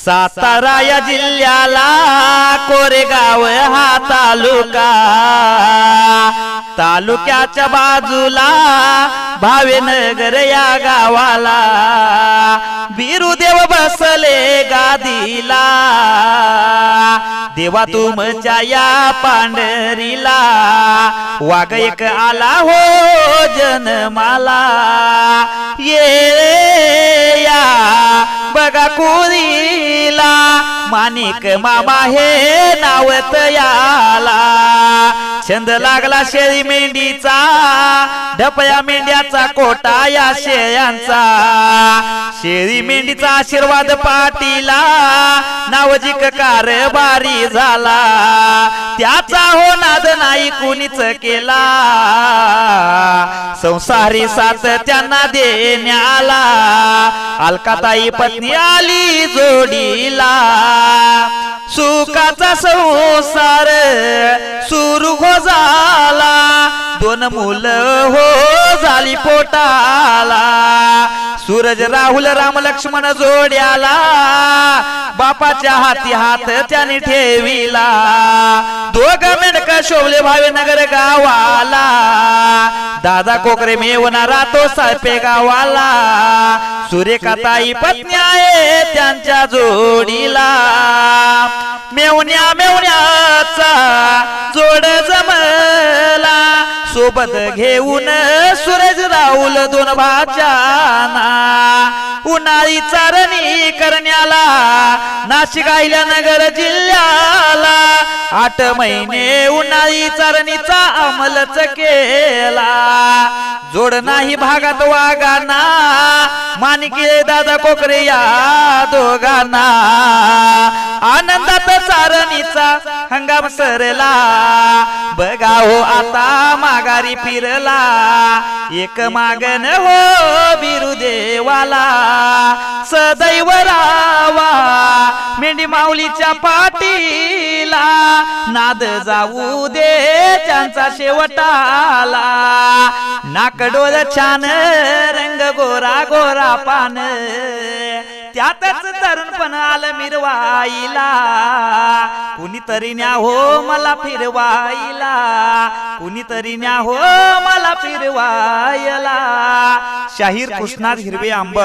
सातारा या जिल्ह्याला कोरेगाव हा तालुक्याच्या बाजूला भावेनगर या गावाला बिरुदेव बसले गादीला। देवा तुमच्या या पांढरीला वाघ एक आला हो जन्माला। ये या बघा कुरीला माणिक मामा हे नावत याला। छंद लागला शेळी मेंढीचा ढपया मेंढ्याचा कोटा या शेळ्यांचा। शेळी मेंढीचा आशीर्वाद पाटीला नावजिक कारभारी झाला। त्याचा हो नाद नाही कुणीच केला संसारी साथ त्यांना देण्याला। अलकाताई पत्नी आली जोडीला सुखाचा संसार सुरू हो झाला। दोन मुलं हो झाली पोटाला सूरज राहुल राम लक्ष्मण जोड्याला। बापाच्या हाती हात त्याने ठेविला दोघ मेंढक शोभले भावेनगर गावाला। दादा कोकरे मेवना राहतो साळपे गावाला। सुरेखाताई पत्नी आहे त्यांच्या जोडीला। मेवण्याचा जोड जमला सोबत घेऊन सूरज राहुल दोन भाच्याना। उन्हाळी चारणी करण्याला नाशिक अहिल्यानगर जिल्ह्याला 8 महिने उन्हाळी चारणीचा अंमलच केला। जोड नाही भागात वागाना माणिके दादा कोकरे या दोघांना। आनंदात चारणीचा हंगाम सरला बघा हो आता माघारी फिरला। एक मागन हो बिरुदेवाला सदैव रावा मेंढी माऊलीच्या पाठीला। नाद जाऊ दे त्यांचा शेवटाला नाकडोळ छान रंग गोरा गोरा पान त्यातच तरुणपण आलं मिरवाईला। कुणीतरी न्या हो मला फिरवाईला कुणीतरी न्या हो मला फिरवायला। शाहीर कृष्णात हिरवे आंब।